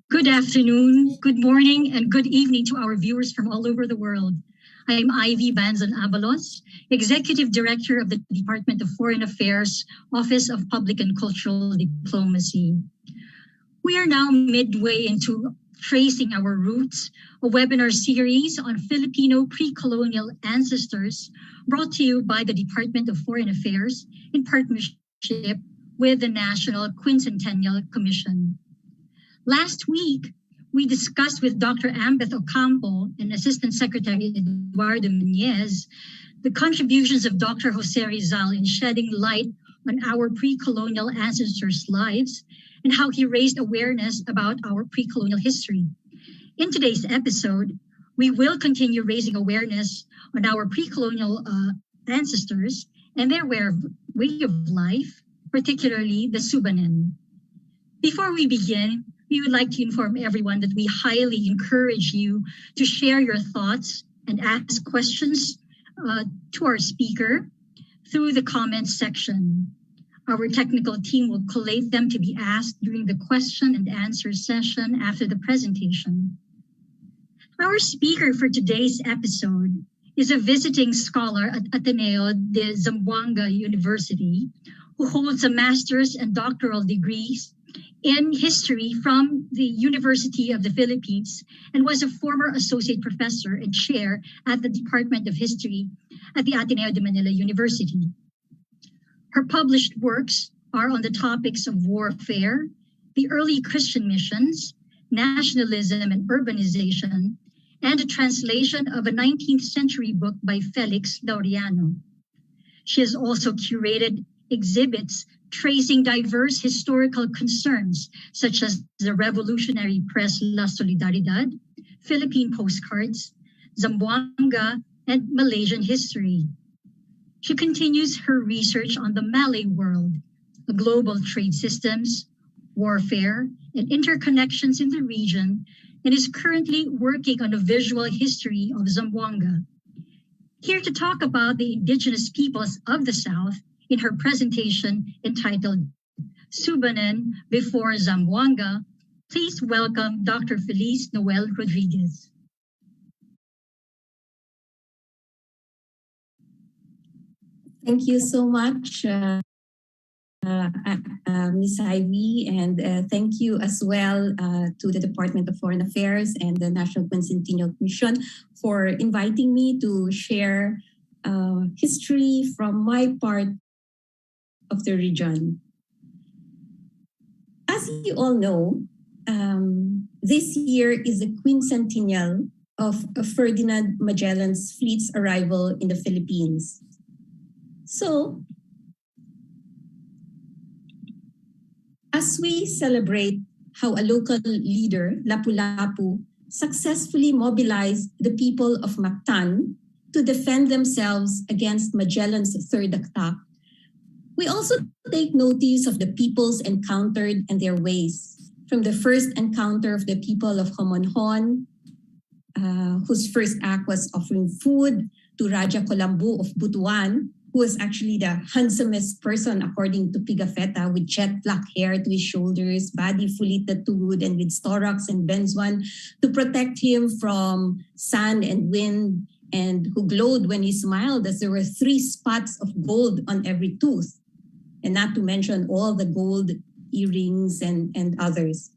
Good afternoon, good morning, and good evening to our viewers from all over the world. I am Ivy Banzon Abalos, Executive Director of the Department of Foreign Affairs, Office of Public and Cultural Diplomacy. We are now midway into Tracing Our Roots, a webinar series on Filipino pre-colonial ancestors brought to you by the Department of Foreign Affairs in partnership with the National Quincentennial Commission. Last week, we discussed with Dr. Ambeth Ocampo and Assistant Secretary Eduardo Menez the contributions of Dr. Jose Rizal in shedding light on our pre-colonial ancestors' lives and how he raised awareness about our pre-colonial history. In today's episode, we will continue raising awareness on our pre-colonial ancestors and their way of life, particularly the Subanen. Before we begin, we would like to inform everyone that we highly encourage you to share your thoughts and ask questions to our speaker through the comments section. Our technical team will collate them to be asked during the question and answer session after the presentation. Our speaker for today's episode is a visiting scholar at Ateneo de Zamboanga University who holds a master's and doctoral degrees in history from the University of the Philippines and was a former associate professor and chair at the Department of History at the Ateneo de Manila University. Her published works are on the topics of warfare, the early Christian missions, nationalism and urbanization, and a translation of a 19th century book by Felice Laureano. She has also curated exhibits tracing diverse historical concerns such as the revolutionary press La Solidaridad, Philippine postcards, Zamboanga, and Malaysian history. She continues her research on the Malay world, the global trade systems, warfare, and interconnections in the region, and is currently working on a visual history of Zamboanga. Here to talk about the indigenous peoples of the South in her presentation entitled Subanen Before Zamboanga, please welcome Dr. Felice Noelle Rodriguez. Thank you so much, Ms. Ivy, and thank you as well to the Department of Foreign Affairs and the National Quincentennial Commission for inviting me to share history from my part of the region. As you all know, this year is the quincentennial of Ferdinand Magellan's fleet's arrival in the Philippines. So, as we celebrate how a local leader, Lapu-Lapu, successfully mobilized the people of Mactan to defend themselves against Magellan's third attack, we also take notice of the peoples encountered and their ways. From the first encounter of the people of Homonhon, whose first act was offering food, to Raja Colambu of Butuan, who was actually the handsomest person according to Pigafetta, with jet black hair to his shoulders, body fully tattooed, and with storax and benzoin to protect him from sun and wind, and who glowed when he smiled as there were 3 spots of gold on every tooth. And not to mention all the gold earrings and others.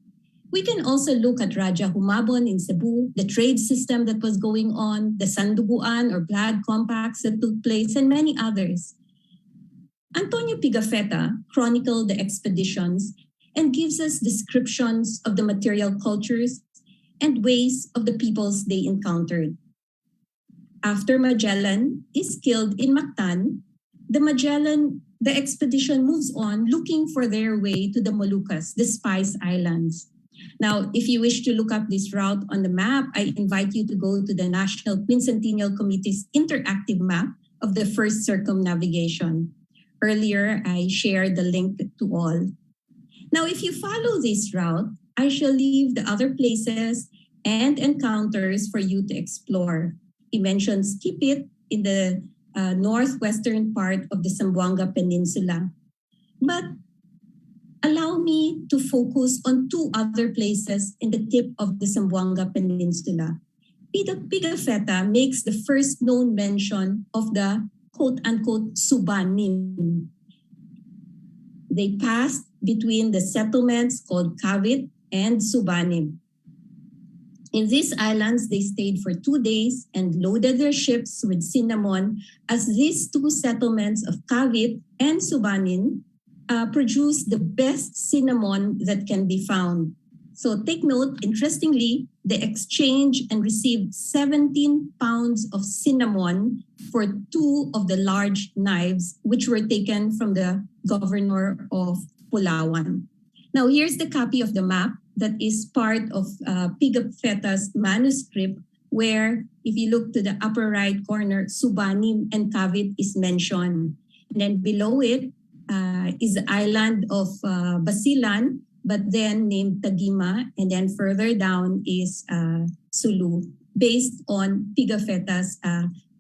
We can also look at Raja Humabon in Cebu, the trade system that was going on, the Sanduguan or blood compacts that took place, and many others. Antonio Pigafetta chronicled the expeditions and gives us descriptions of the material cultures and ways of the peoples they encountered. After Magellan is killed in Mactan, the expedition moves on looking for their way to the Moluccas, the Spice Islands. Now, if you wish to look up this route on the map, I invite you to go to the National Quincentennial Committee's interactive map of the first circumnavigation. Earlier, I shared the link to all. Now, if you follow this route, I shall leave the other places and encounters for you to explore. He mentions Kipit in the northwestern part of the Zamboanga Peninsula. But allow me to focus on two other places in the tip of the Zamboanga Peninsula. Pigafetta makes the first known mention of the quote-unquote Subanen. They passed between the settlements called Cavite and Subanen. In these islands, they stayed for 2 days and loaded their ships with cinnamon, as these two settlements of Cavite and Subanen produce the best cinnamon that can be found. So take note, interestingly, they exchanged and received 17 pounds of cinnamon for 2 of the large knives, which were taken from the governor of Palawan. Now, here's the copy of the map that is part of Pigafetta's manuscript, where if you look to the upper right corner, Subanen and Cavite is mentioned. And then below it is the island of Basilan, but then named Tagima, and then further down is Sulu, based on Pigafetta's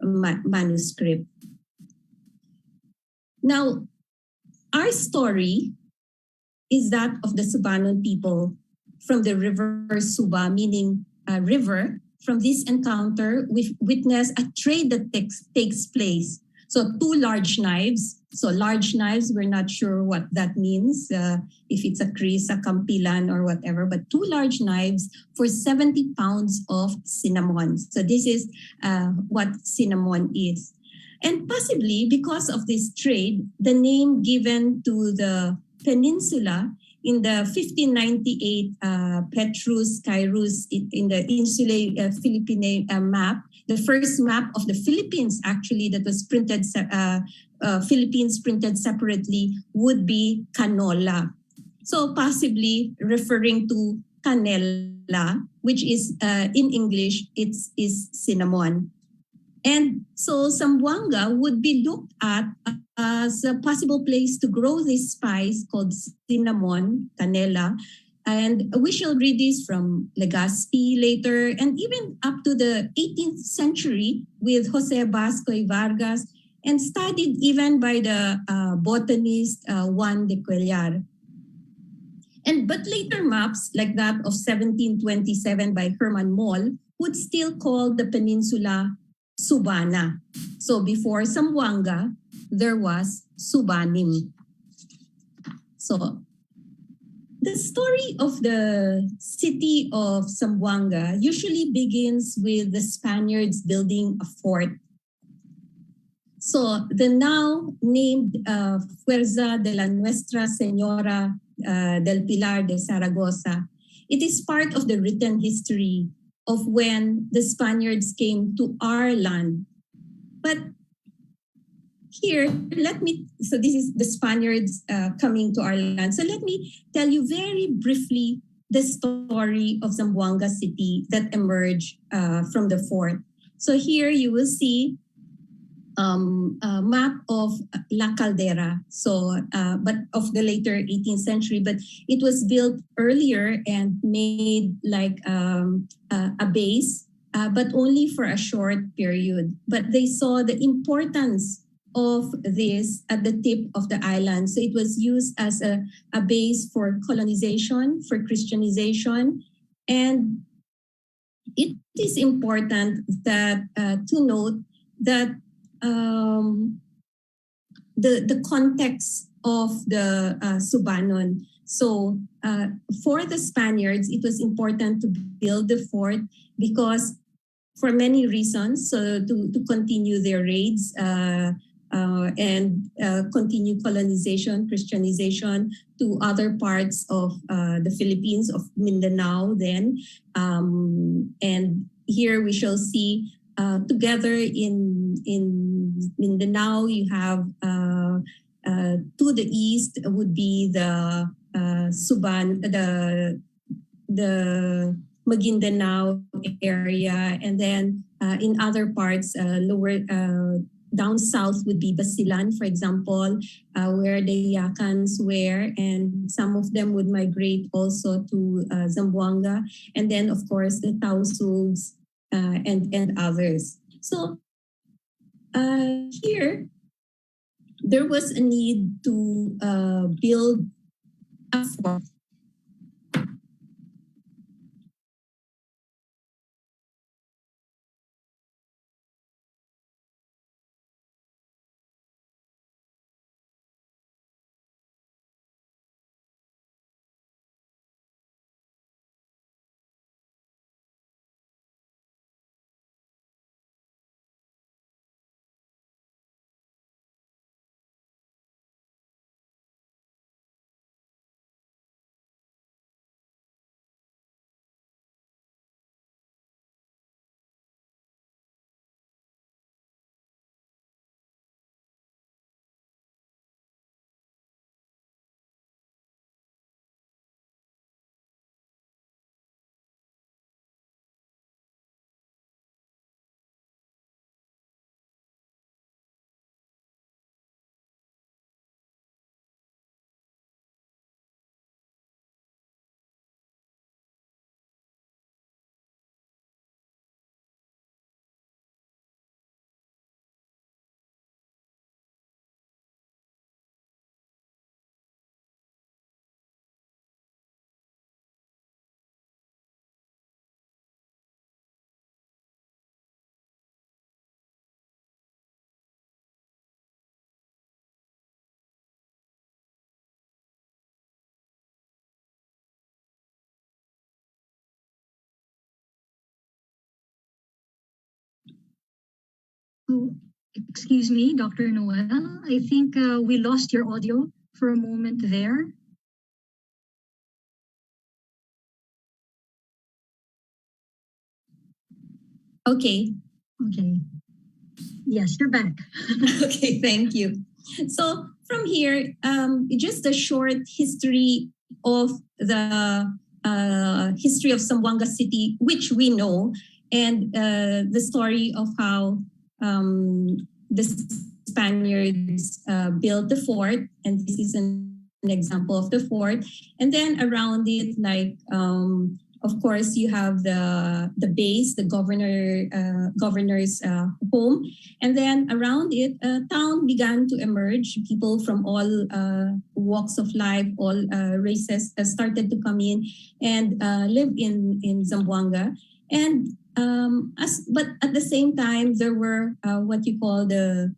manuscript. Now, our story is that of the Subanen people from the river Suba, meaning river. From this encounter, we witness a trade that takes place. So 2 large knives. So large knives, we're not sure what that means, if it's a kris, a kampilan, or whatever, but 2 large knives for 70 pounds of cinnamon. So this is what cinnamon is. And possibly because of this trade, the name given to the peninsula in the 1598 Petrus Kairos in the Insulae Philippine map, the first map of the Philippines actually that was printed, Philippines printed separately, would be canola. So possibly referring to canela, which is in English, is cinnamon. And so Zamboanga would be looked at as a possible place to grow this spice called cinnamon, canela. And we shall read this from Legazpi later, and even up to the 18th century with Jose Vasco y Vargas, and studied even by the botanist Juan de Cuellar. But later maps, like that of 1727 by Herman Moll, would still call the peninsula Subana. So before Zamboanga, there was Subanen. So the story of the city of Zamboanga usually begins with the Spaniards building a fort. So the now named Fuerza de la Nuestra Señora del Pilar de Zaragoza, it is part of the written history of when the Spaniards came to our land. But here, so this is the Spaniards coming to our land. So let me tell you very briefly the story of Zamboanga City that emerged from the fort. So here you will see a map of La Caldera, so but of the later 18th century, but it was built earlier and made like a base, but only for a short period. But they saw the importance of this at the tip of the island. So it was used as a base for colonization, for Christianization. And it is important that to note that the context of the Subanen. So for the Spaniards, it was important to build the fort because for many reasons, so to continue their raids and continue colonization, Christianization to other parts of the Philippines, of Mindanao then. And here we shall see together in Mindanao, you have to the east would be the Suban, the Maguindanao area, and then in other parts, lower down south would be Basilan, for example, where the Yakans were, and some of them would migrate also to Zamboanga, and then of course the Tausugs and others. So here, there was a need to build a fort. Oh, excuse me, Dr. Noelle. I think we lost your audio for a moment there. Okay. Okay. Yes, you're back. Okay, thank you. So from here, just a short history of the history of Zamboanga City, which we know, and the story of how the Spaniards built the fort, and this is an example of the fort. And then around it, like of course, you have the base, the governor's home, and then around it, a town began to emerge. People from all walks of life, all races started to come in and live in Zamboanga. And but at the same time, there were what you call the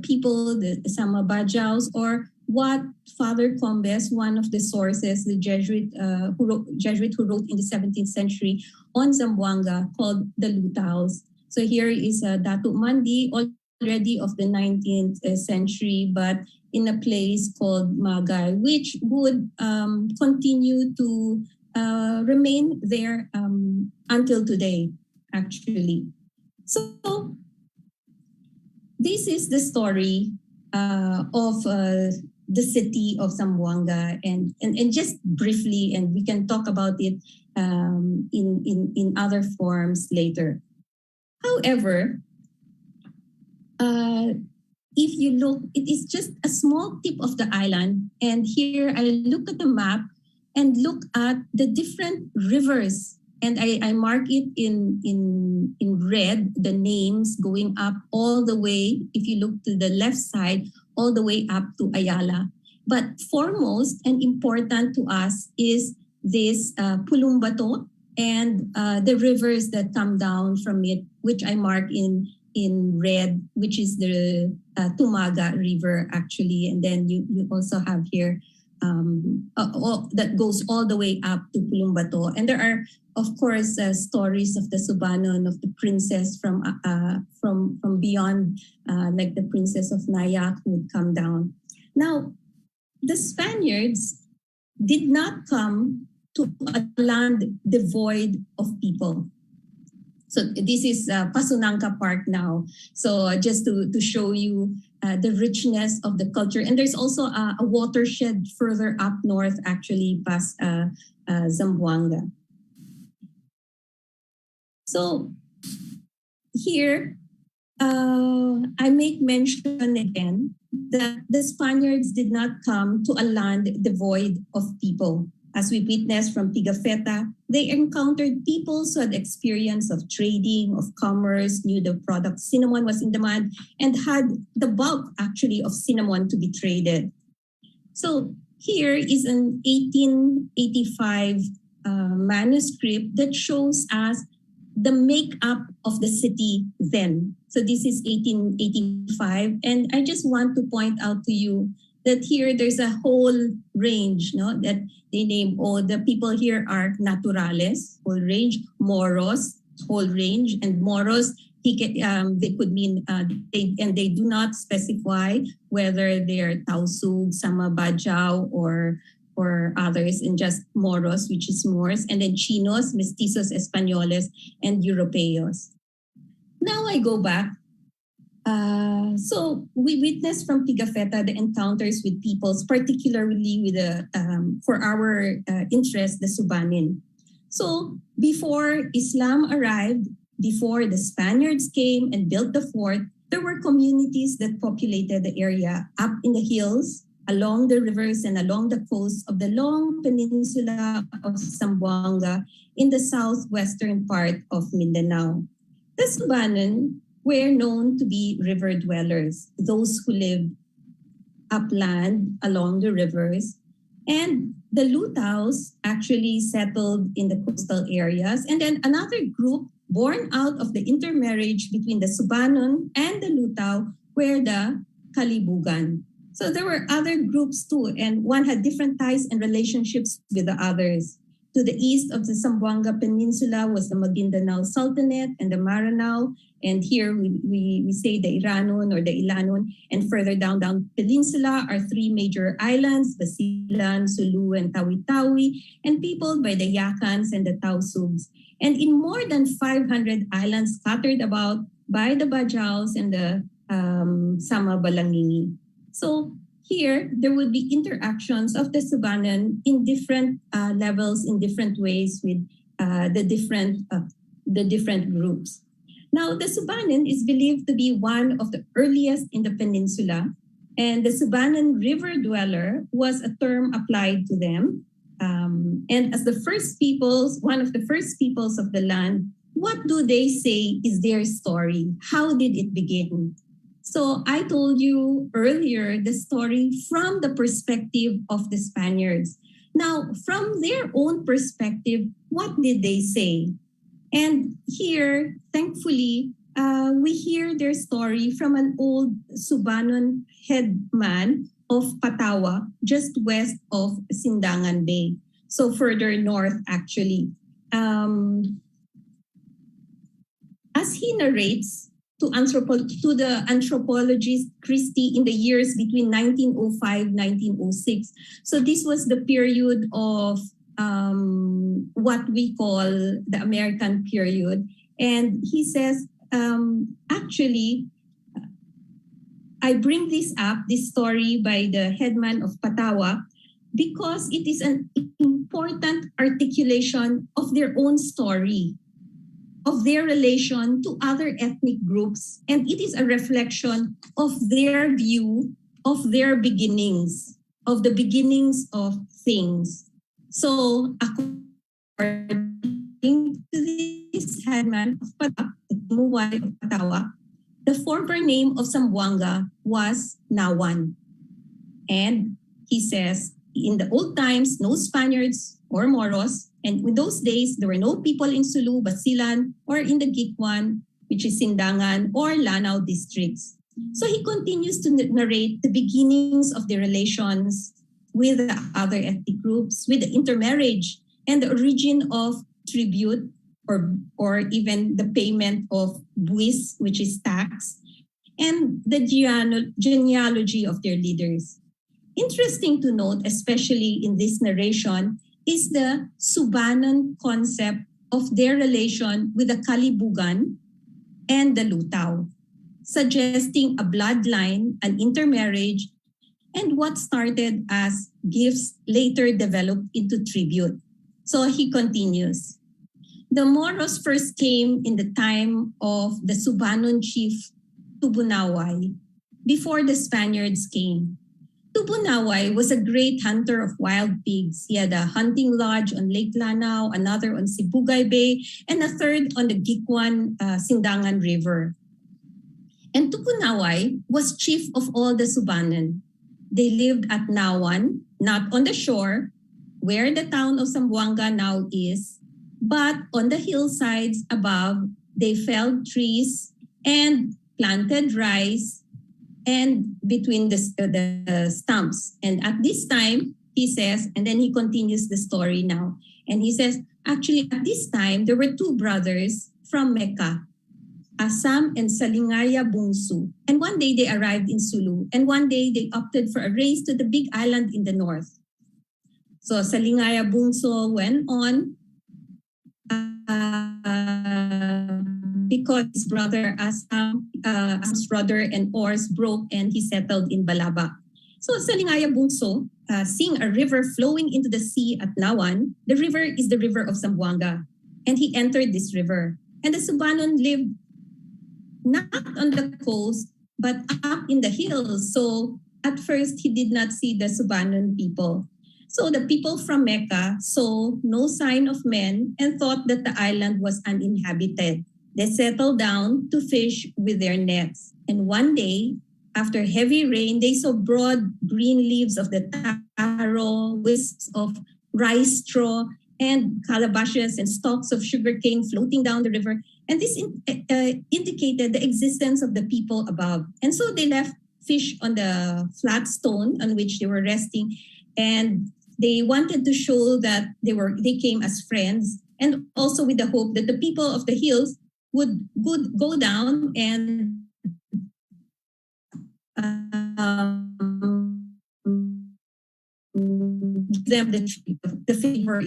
people, the Sama Bajaus, or what Father Combes, one of the sources, the Jesuit who wrote in the 17th century on Zamboanga, called the Lutaos. So here is Datuk Mandi, already of the 19th century, but in a place called Magay, which would continue to remain there until today, actually. So this is the story of the city of Zamboanga, and just briefly, and we can talk about it in other forms later. However, if you look, it is just a small tip of the island, and here I look at the map and look at the different rivers, and I mark it in red, the names going up all the way, if you look to the left side, all the way up to Ayala. But foremost and important to us is this Pulumbato and the rivers that come down from it, which I mark in red, which is the Tumaga River, actually. And then you also have here that goes all the way up to Pulumbato. And there are, of course, stories of the Subanen, of the princess from beyond, like the princess of Nayak who would come down. Now, the Spaniards did not come to a land devoid of people. So this is Pasunangka Park now. So just to show you the richness of the culture. And there's also a watershed further up north, actually, past Zamboanga. So here, I make mention again that the Spaniards did not come to a land devoid of people. As we witnessed from Pigafetta, they encountered peoples who had experience of trading, of commerce, knew the product cinnamon was in demand, and had the bulk, actually, of cinnamon to be traded. So here is an 1885 manuscript that shows us the makeup of the city then. So this is 1885. And I just want to point out to you that here there's a whole range, no, that they name all the people here are naturales, whole range, moros, whole range, and moros, they could mean, they do not specify whether they're Tausug, Sama Bajau, or others, and just moros, which is Moors, and then Chinos, Mestizos, Españoles, and Europeos. Now I go back. So we witnessed from Pigafetta the encounters with peoples, particularly with for our interest, the Subanen. So before Islam arrived, before the Spaniards came and built the fort, there were communities that populated the area up in the hills, along the rivers, and along the coast of the long peninsula of Zamboanga in the southwestern part of Mindanao. The Subanen were known to be river dwellers, those who lived upland along the rivers. And the Lutaos actually settled in the coastal areas. And then another group born out of the intermarriage between the Subanen and the Lutao were the Kalibugan. So there were other groups too, and one had different ties and relationships with the others. To the east of the Zamboanga Peninsula was the Maguindanao Sultanate and the Maranao. And here we say the Iranon or the Ilanon. And further down peninsula are three major islands, Basilan, Sulu, and Tawi-Tawi, and peopled by the Yakans and the Tausugs. And in more than 500 islands scattered about by the Bajaus and the Sama Balangingi. So here, there will be interactions of the Subanen in different levels, in different ways with the different groups. Now, the Subanen is believed to be one of the earliest in the peninsula, and the Subanen river dweller was a term applied to them. And as the first peoples, one of the first peoples of the land, what do they say is their story? How did it begin? So I told you earlier the story from the perspective of the Spaniards. Now, from their own perspective, what did they say? And here, thankfully, we hear their story from an old Subanen headman of Patawa, just west of Sindangan Bay. So further north, actually. As he narrates, to the anthropologist Christie in the years between 1905 1906. So this was the period of what we call the American period. And he says, actually, I bring this up, this story by the headman of Patawa, because it is an important articulation of their own story, of their relation to other ethnic groups, and it is a reflection of their view of their beginnings, of the beginnings of things. So, according to this headman of Patawa, the former name of Zamboanga was Nawan. And he says, in the old times, no Spaniards or Moros, and in those days, there were no people in Sulu, Basilan, or in the Gikwan, which is Sindangan, or Lanao districts. So he continues to narrate the beginnings of the relations with the other ethnic groups, with the intermarriage, and the origin of tribute, or even the payment of buwis, which is tax, and the genealogy of their leaders. Interesting to note, especially in this narration, is the Subanen concept of their relation with the Kalibugan and the Lutao, suggesting a bloodline, an intermarriage, and what started as gifts later developed into tribute. So he continues. The Moros first came in the time of the Subanen chief Tubunaway, before the Spaniards came. Tubunaway was a great hunter of wild pigs. He had a hunting lodge on Lake Lanao, another on Sibugay Bay, and a third on the Gikwan Sindangan River. And Tubunaway was chief of all the Subanen. They lived at Nawan, not on the shore, where the town of Zamboanga now is, but on the hillsides above. They felled trees and planted rice and between the stumps. And at this time, he says, and then he continues the story now. And he says, actually, at this time, there were two brothers from Mecca, Asam and Salingaya Bungsu. And one day they arrived in Sulu. And one day they opted for a race to the big island in the north. So Salingaya Bungsu went on because his brother Asam's rudder and oars broke and he settled in Balaba. So Salingaya Bungsu, seeing a river flowing into the sea at Nawan, the river is the river of Zamboanga. And he entered this river. And the Subanon lived not on the coast, but up in the hills. So at first, he did not see the Subanon people. So the people from Mecca saw no sign of men and thought that the island was uninhabited. They settled down to fish with their nets. And one day, after heavy rain, they saw broad green leaves of the taro, wisps of rice straw, and calabashes and stalks of sugarcane floating down the river. And this indicated the existence of the people above. And so they left fish on the flat stone on which they were resting. And they wanted to show that they came as friends, and also with the hope that the people of the hills would go down and give them the favor.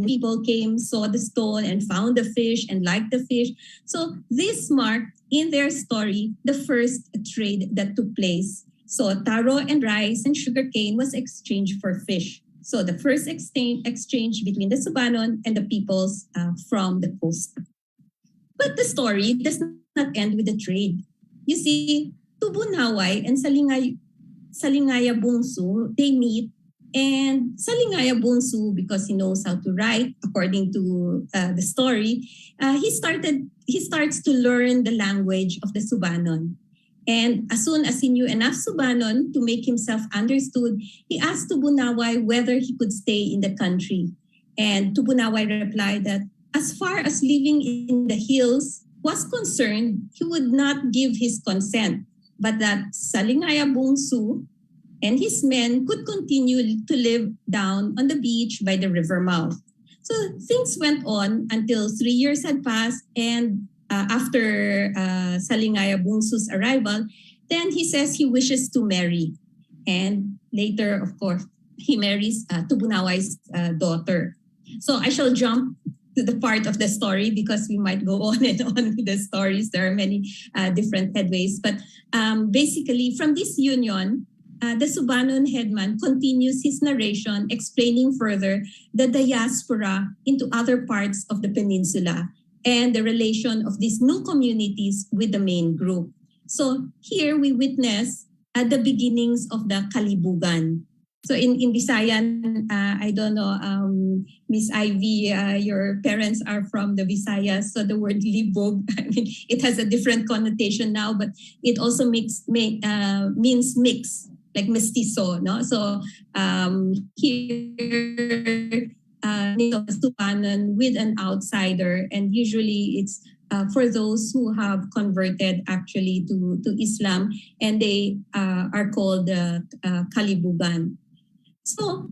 People came, saw the stone, and found the fish and liked the fish. So this marked in their story the first trade that took place. So taro and rice and sugarcane was exchanged for fish. So the first exchange between the Subanon and the peoples from the coast. But the story does not end with the trade. You see, Tubunaway and Salingaya Bungsu, they meet. And Salingaya Bungsu, because he knows how to write, according to the story, he starts to learn the language of the Subanon. And as soon as he knew enough Subanon to make himself understood, he asked Tubunaway whether he could stay in the country. And Tubunaway replied that as far as living in the hills was concerned, he would not give his consent, but that Salingaya Bungsu and his men could continue to live down on the beach by the river mouth. So things went on until 3 years had passed, and after Salingaya Bungsu's arrival, then he says he wishes to marry. And later, of course, he marries Tubunaway's daughter. So I shall jump to the part of the story because we might go on and on with the stories. There are many different headways. But basically, from this union, the Subanon headman continues his narration, explaining further the diaspora into other parts of the peninsula and the relation of these new communities with the main group. So here we witness the beginnings of the Kalibugan. So in Visayan, I don't know, Miss Ivy, your parents are from the Visayas, so the word libog, I mean, it has a different connotation now, but it also means mix, like mestizo, no? So here, Subanon with an outsider, and usually it's for those who have converted actually to Islam, and they are called Kalibugan. So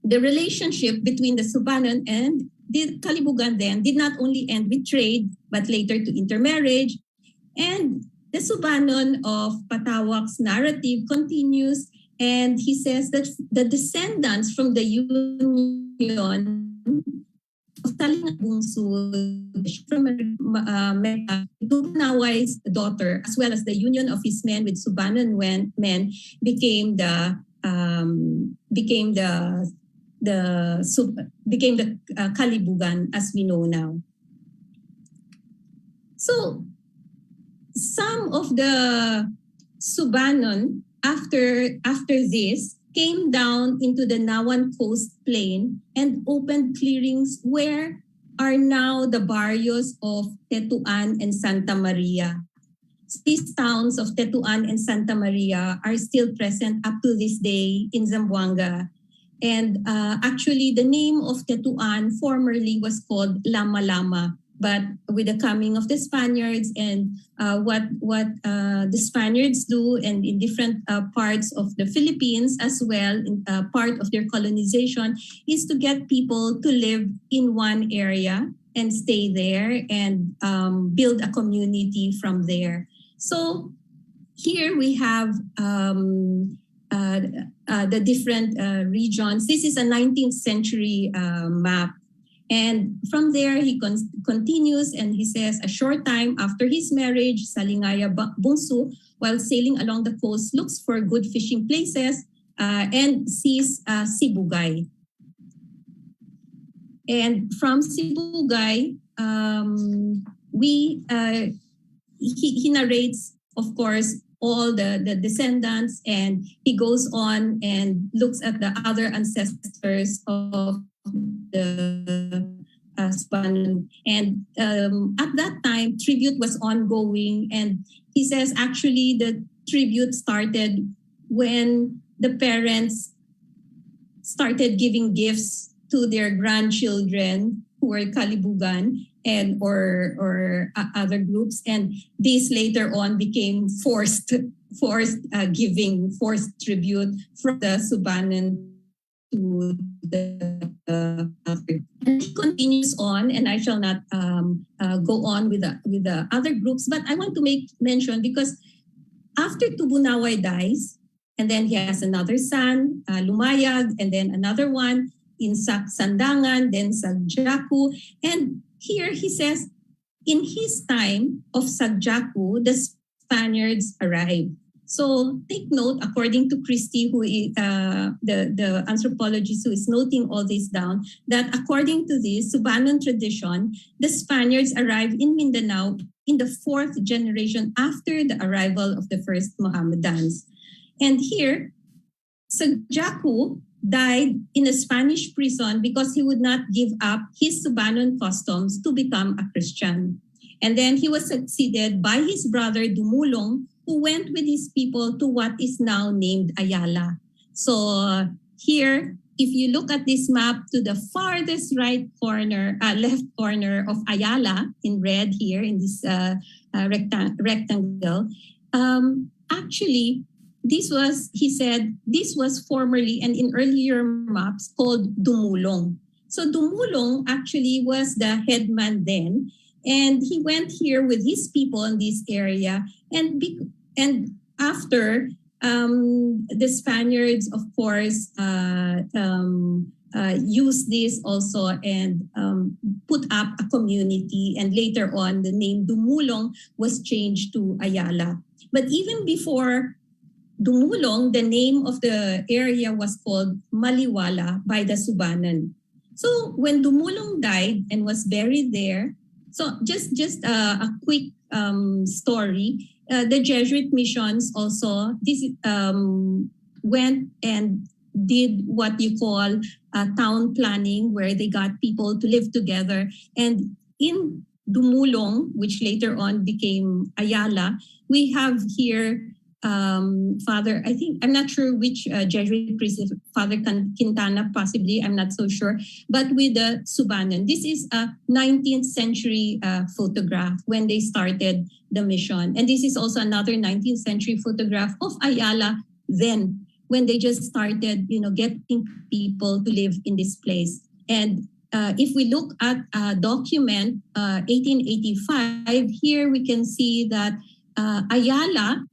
the relationship between the Subanon and the Kalibugan then did not only end with trade, but later to intermarriage. And the Subanon of Patawak's narrative continues, and he says that the descendants from the union of Salingaya Bungsu from Mecca, Tubunaway's daughter, as well as the union of his men with Subanon men, became the Kalibugan as we know now. So some of the Subanon after this came down into the Nawan Coast Plain and opened clearings where are now the barrios of Tetuan and Santa Maria. These towns of Tetuan and Santa Maria are still present up to this day in Zamboanga. And actually, the name of Tetuan formerly was called Lama Lama. But with the coming of the Spaniards and what the Spaniards do, and in different parts of the Philippines as well, part of their colonization is to get people to live in one area and stay there and build a community from there. So here we have the different regions. This is a 19th century map. And from there, he continues and he says, a short time after his marriage, Salingaya Bungsu, while sailing along the coast, looks for good fishing places and sees Sibugay. And from Sibugay, he narrates, of course, all the descendants, and he goes on and looks at the other ancestors of the Subanen. And at that time, tribute was ongoing. And he says, actually, the tribute started when the parents started giving gifts to their grandchildren who were Kalibugan and or other groups. And this later on became forced giving, forced tribute from the Subanen to the and it continues on, and I shall not go on with the other groups, but I want to make mention because after Tubunaway dies, and then he has another son, Lumayag, and then another one in Sandangan, then Sagjaku, and here he says, in his time of Sagjaku, the Spaniards arrived. So take note, according to Christie, who is the anthropologist who is noting all this down, that according to this Subanen tradition, the Spaniards arrived in Mindanao in the 4th generation after the arrival of the first Mohammedans. And here, Sagjaku died in a Spanish prison because he would not give up his Subanen customs to become a Christian. And then he was succeeded by his brother Dumulong, who went with his people to what is now named Ayala. So here, if you look at this map to the farthest right corner, left corner of Ayala in red here in this rectangle, actually, this was, he said, this was formerly and in earlier maps called Dumulong. So Dumulong actually was the headman then, and he went here with his people in this area, and after the Spaniards, of course, used this also and put up a community, and later on the name Dumulong was changed to Ayala. But even before Dumulong, the name of the area was called Maliwala by the Subanen. So when Dumulong died and was buried there, so just a quick story. The Jesuit missions also went and did what you call town planning, where they got people to live together. And in Dumulong, which later on became Ayala, we have here Father, I think, I'm not sure which Jesuit priest, Father Quintana possibly, I'm not so sure, but with the Subanen. This is a 19th century photograph when they started the mission. And this is also another 19th century photograph of Ayala then, when they just started, getting people to live in this place. And if we look at document 1885, here we can see that Ayala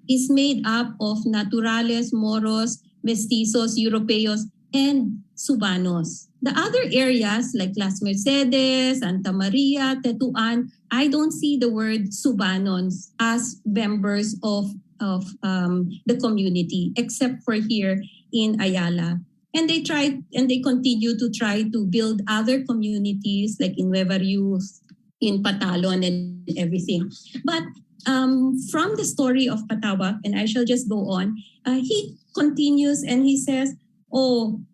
is made up of Naturales, Moros, Mestizos, Europeos, and Subanos. The other areas like Las Mercedes, Santa Maria, Tetuan, I don't see the word Subanons as members of the community, except for here in Ayala. And they tried and they continue to try to build other communities like in Nueva Rius, in Patalon and everything. But from the story of Patawak, and I shall just go on, he continues and he says, when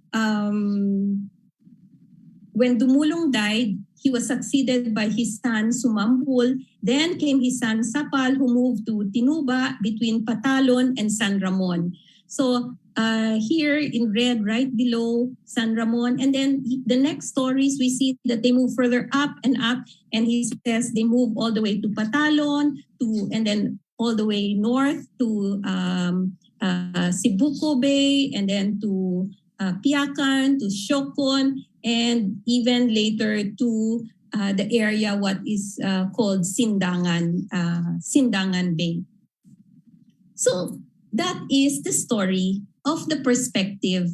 Dumulong died, he was succeeded by his son Sumambul. Then came his son Sapal, who moved to Tinuba between Patalon and San Ramon. So here in red, right below San Ramon. And then the next stories, we see that they move further up. And he says they move all the way to Patalon, and then all the way north to Sibuko Bay, and then to Piacan, to Siocon, and even later to the area what is called Sindangan Bay. So that is the story of the perspective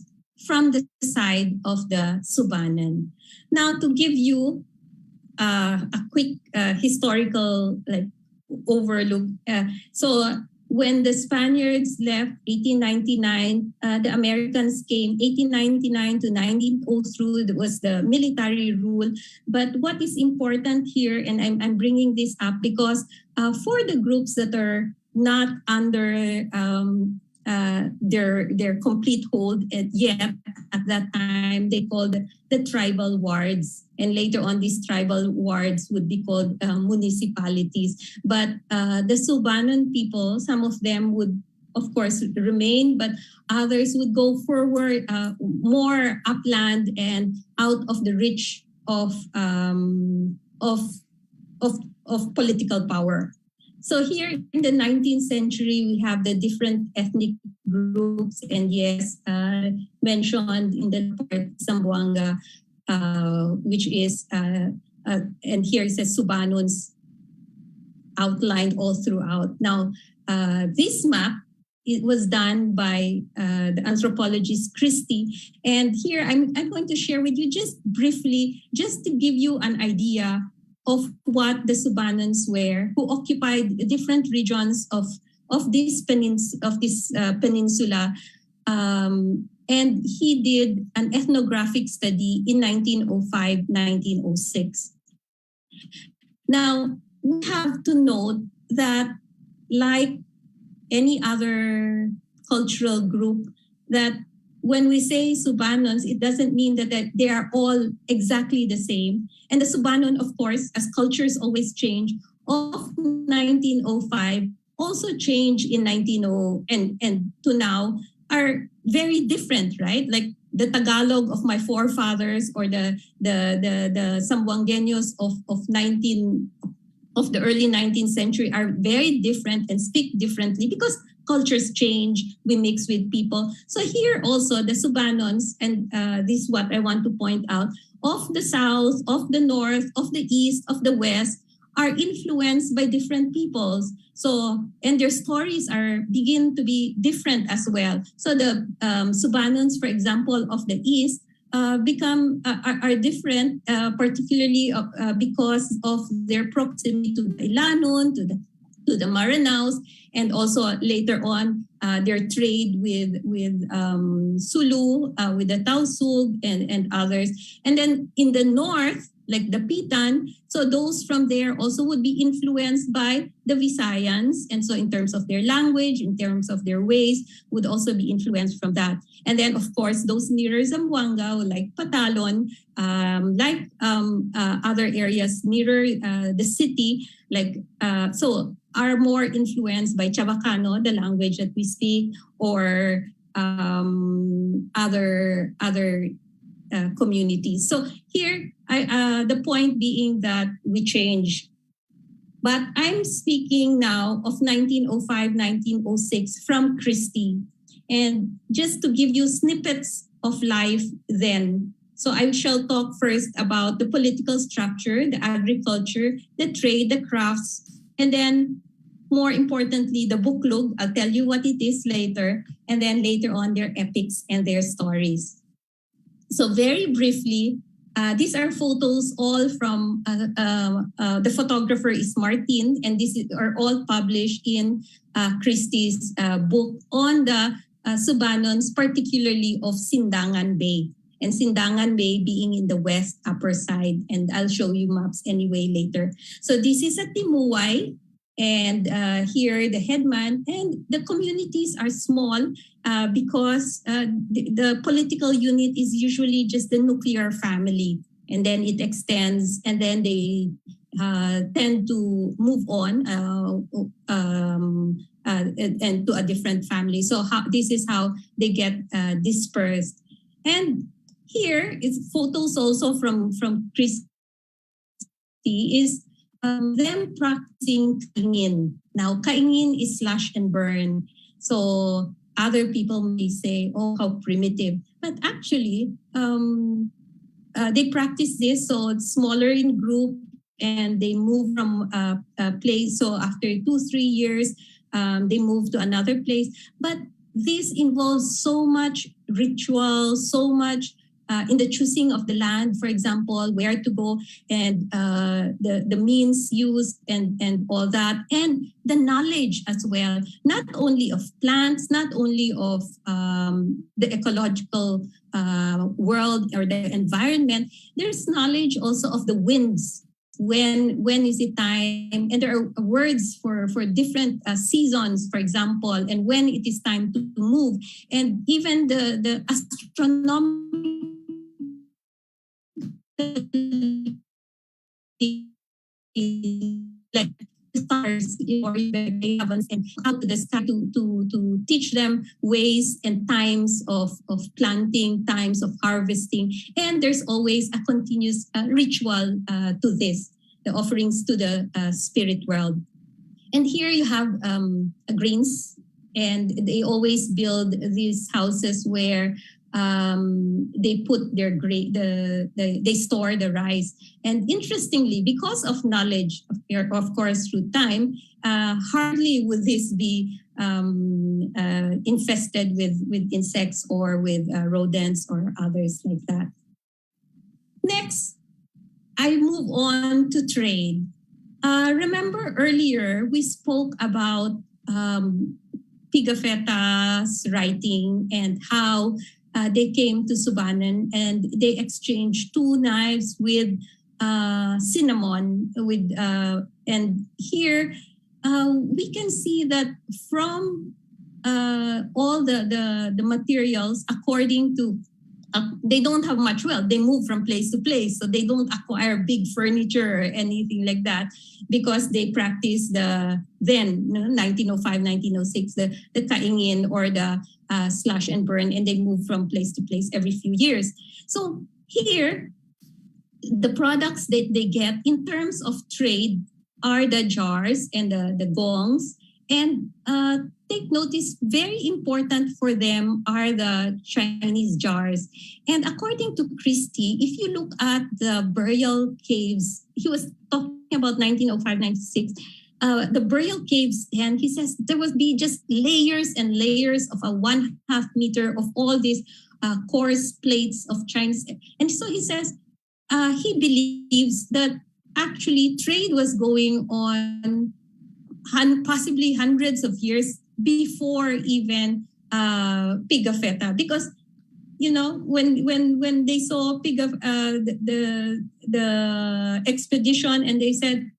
from the side of the Subanen. Now, to give you a quick historical overlook. So when the Spaniards left 1899, the Americans came 1899 to 1903. It was the military rule. But what is important here, and I'm bringing this up because for the groups that are not under their complete hold yet at that time, they called the tribal wards. And later on, these tribal wards would be called municipalities. But the Subanen people, some of them would, of course, remain, but others would go forward, more upland and out of the reach of political power. So here in the 19th century, we have the different ethnic groups, and yes, mentioned in the part Zamboanga, which is, and here it says Subanons outlined all throughout. Now, this map, it was done by the anthropologist Christie. And here I'm going to share with you just briefly, just to give you an idea of what the Subanens were, who occupied different regions of this peninsula. And he did an ethnographic study in 1905, 1906. Now, we have to note that like any other cultural group, that when we say Subanons, it doesn't mean that they are all exactly the same. And the Subanon, of course, as cultures always change, of 1905 also change in 1900 and to now are very different, right? Like the Tagalog of my forefathers or the Zamboangueños of the early 19th century are very different and speak differently because cultures change, we mix with people. So here also the Subanons, and this is what I want to point out, of the south, of the north, of the east, of the west, are influenced by different peoples. So, and their stories begin to be different as well. So the Subanons, for example, of the east, are different, particularly because of their proximity to the Ilanon, to the Maranaos, and also later on their trade with Sulu, with the Tausug and others. And then in the north, like the Pitan, so those from there also would be influenced by the Visayans. And so in terms of their language, in terms of their ways, would also be influenced from that. And then, of course, those nearer Zamboanga, like Patalon, other areas nearer the city, so are more influenced by Chavacano, the language that we speak, or other communities. So here, the point being that we change. But I'm speaking now of 1905, 1906 from Christie. And just to give you snippets of life then. So I shall talk first about the political structure, the agriculture, the trade, the crafts, and then more importantly, the buklug. I'll tell you what it is later. And then later on, their epics and their stories. So very briefly, these are photos all from, the photographer is Martin, and are all published in Christie's book on the Subanons, particularly of Sindangan Bay. And Sindangan Bay being in the west upper side. And I'll show you maps anyway later. So this is at Timuay. And here the headman, and the communities are small because the political unit is usually just the nuclear family. and then it extends, and then they tend to move on and to a different family. So this is how they get dispersed. And here is photos also from Christy is them practicing kaingin. Now, kaingin is slash and burn. So other people may say, oh, how primitive. But actually, they practice this, so it's smaller in group, and they move from a place. So after 2-3 years, they move to another place. But this involves so much ritual, so much in the choosing of the land, for example, where to go, and the means used, and all that, and the knowledge as well, not only of plants, not only of the ecological world or the environment. There's knowledge also of the winds. When is it time? And there are words for different seasons, for example, and when it is time to move, and even the astronomical like stars or the heavens, and out to the sky to teach them ways and times of planting, times of harvesting. And there's always a continuous ritual to this, the offerings to the spirit world. And here you have grains, and they always build these houses where they put their they store the rice. And interestingly, because of knowledge, of course, through time, hardly would this be infested with insects or with rodents or others like that. Next, I move on to trade. Remember earlier we spoke about Pigafetta's writing and how they came to Subanen and they exchanged 2 knives with cinnamon. And here we can see that from all the materials, according to they don't have much wealth. They move from place to place, so they don't acquire big furniture or anything like that, because they practice the then 1905, 1906, the kaingin or the slash and burn, and they move from place to place every few years. So here, the products that they get in terms of trade are the jars and the gongs. And take notice, very important for them are the Chinese jars. And according to Christie, if you look at the burial caves, he was talking about 1905, 96, the burial caves, and he says there would be just layers and layers of a 1/2 meter of all these coarse plates of Chinese. And so he says he believes that actually trade was going on possibly hundreds of years before even Pigafetta, because when they saw the expedition, and they said,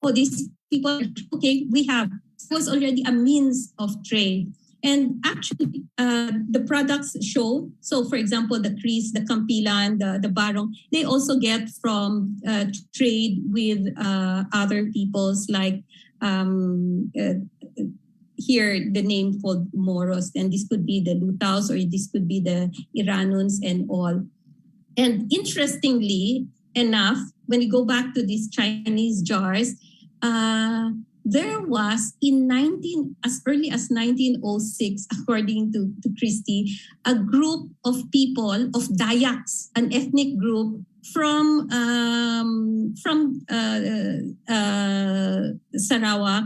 oh, these people, okay, we have, it was already a means of trade. And actually, the products show, so for example, the Kris, the Kampilan, the Barong, they also get from trade with other peoples, like here the name called Moros, and this could be the Lutaos, or this could be the Iranuns and all. And interestingly enough, when you go back to these Chinese jars, there was as early as 1906, according to Christie, a group of people, of Dayaks, an ethnic group from Sarawak,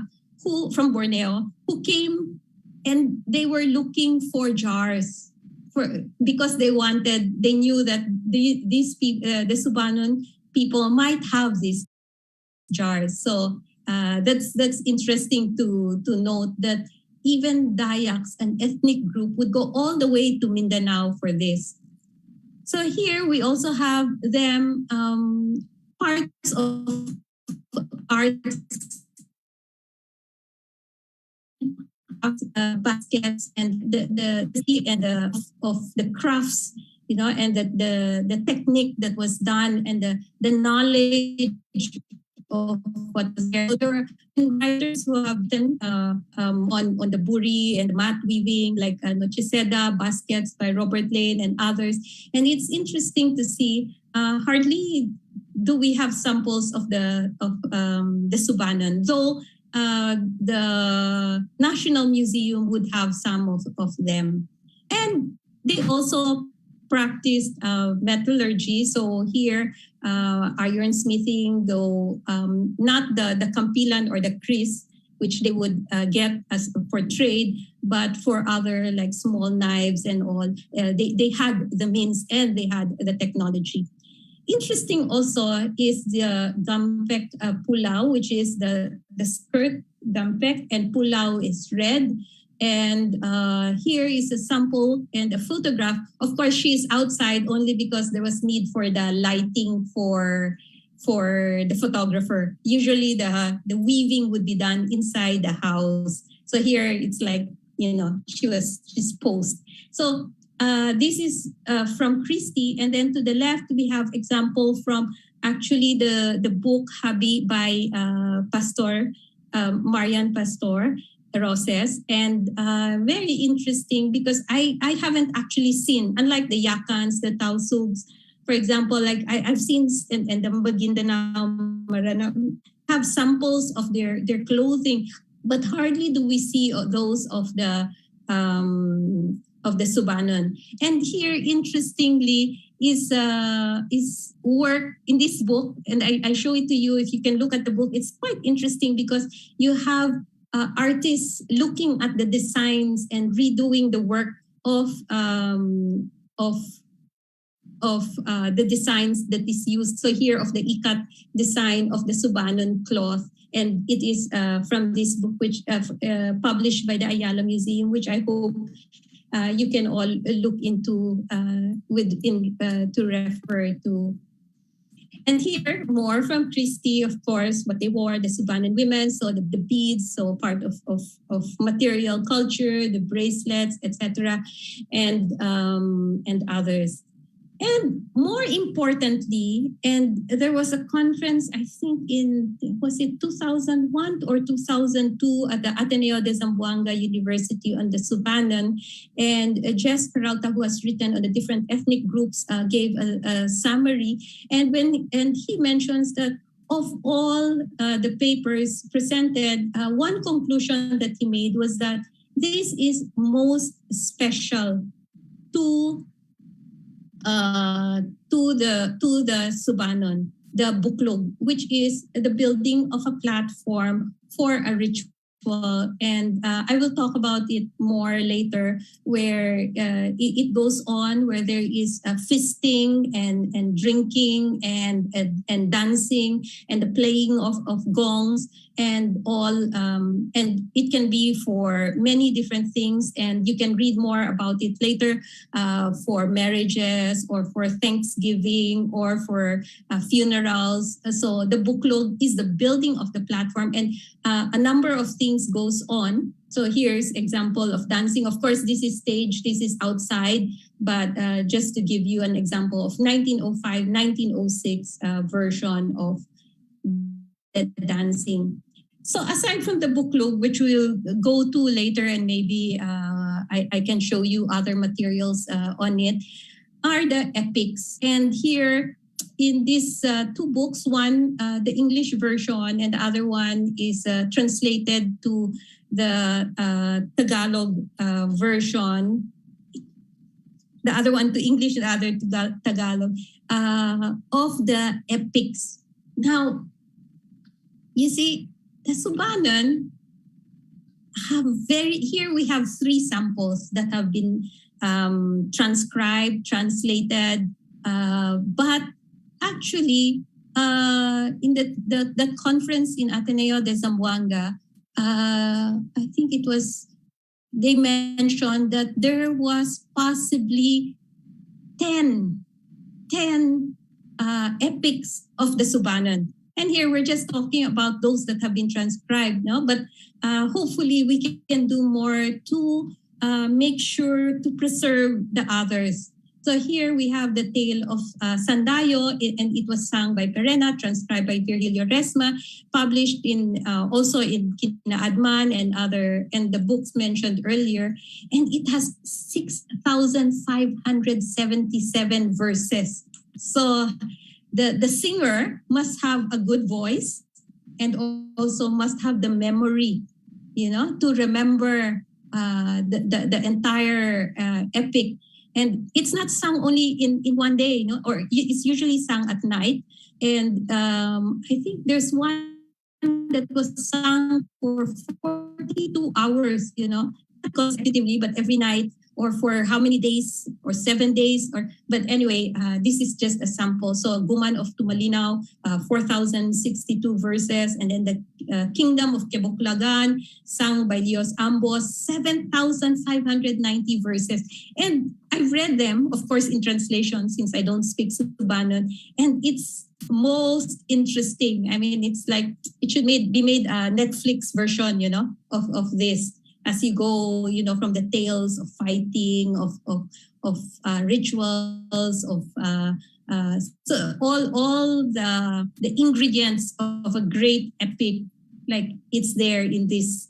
from Borneo, who came, and they were looking for jars because they knew that these people, the Subanen people, might have these jars. So that's interesting to note that even Dayaks, an ethnic group, would go all the way to Mindanao for this. So here we also have them parts of arts, baskets, and the of the crafts and the technique that was done and the knowledge of what was there. There were writers who have done on the buri and mat weaving, like Noche Seda, baskets by Robert Lane and others. And it's interesting to see hardly do we have samples of the Subanen, though the National Museum would have some of them. And they also practiced metallurgy. So here, iron smithing, though not the kampilan or the kris, which they would get as for trade, but for other like small knives and all, they had the means and they had the technology. Interesting also is the dampek pulau, which is the skirt dampek, and pulau is red. And here is a sample and a photograph. Of course, she's outside only because there was need for the lighting for the photographer. Usually the weaving would be done inside the house. So here it's like, she's posed. So this is from Christie. And then to the left, we have example from actually the book Habi by Pastor, Marian Pastor Roses. And very interesting because I haven't actually seen, unlike the Yakans, the Tausugs, for example, like I've seen and the Maguindanao, Marana have samples of their clothing, but hardly do we see those of the Subanen. And here, interestingly, is work in this book, and I show it to you. If you can look at the book, it's quite interesting because you have artists looking at the designs and redoing the work of the designs that is used. So here of the ikat design of the Subanen cloth, and it is from this book which published by the Ayala Museum, which I hope you can all look into to refer to. And here, more from Christie, of course, what they wore, the Subanen women, so the beads, so part of material culture, the bracelets, etc., and others. And more importantly, and there was a conference, I think was it 2001 or 2002 at the Ateneo de Zamboanga University on the Subanen. And Jess Peralta, who has written on the different ethnic groups, gave a summary. And he mentions that of all the papers presented, one conclusion that he made was that this is most special to the Subanen, the buklog, which is the building of a platform for a ritual. And I will talk about it more later, where it goes on, where there is feasting and drinking and dancing and the playing of gongs and all. And it can be for many different things. And you can read more about it later for marriages or for Thanksgiving or for funerals. So the buklog is the building of the platform, and a number of things goes on. So here's example of dancing. Of course, this is staged, this is outside, but just to give you an example of 1905, 1906 version of the dancing. So aside from the buklog, which we'll go to later, and maybe I can show you other materials on it, are the epics. And here, in these two books, one, the English version, and the other one is translated to the Tagalog version. The other one to English, the other to Tagalog, of the epics. Now, you see, the Subanen have here we have three samples that have been transcribed, translated, but actually, in that conference in Ateneo de Zamboanga, I think they mentioned that there was possibly 10 epics of the Subanen. And here we're just talking about those that have been transcribed, no? But hopefully we can do more to make sure to preserve the others. So here we have the tale of Sandayo, and it was sung by Perena, transcribed by Virgilio Resma, published in also in Kinaadman and the books mentioned earlier, and it has 6,577 verses. So the singer must have a good voice and also must have the memory, to remember the entire epic. And it's not sung only in one day, or it's usually sung at night. And I think there's one that was sung for 42 hours, not consecutively, but every night, or for how many days, or 7 days, but anyway, this is just a sample. So Guman of Tumalinaw, 4,062 verses, and then the Kingdom of Kebuklagan, sung by Leos Ambos, 7,590 verses. And I've read them, of course, in translation, since I don't speak Subanen, and it's most interesting. I mean, it's like it should be made a Netflix version, of this. As you go, from the tales of fighting, of rituals, of so all the ingredients of a great epic, like it's there in these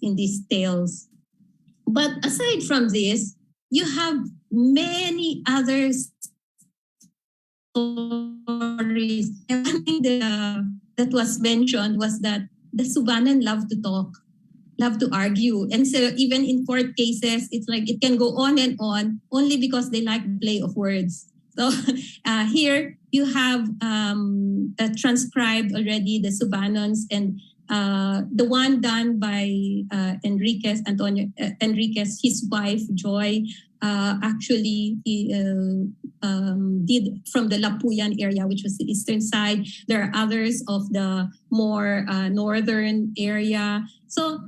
tales. But aside from this, you have many other stories. And one thing that was mentioned was that the Subanen love to talk, love to argue. And so even in court cases, it's like it can go on and on only because they like the play of words. So here you have transcribed already the Subanons, and the one done by Antonio Enriquez, his wife, Joy, actually did from the Lapuyan area, which was the eastern side. There are others of the more northern area. So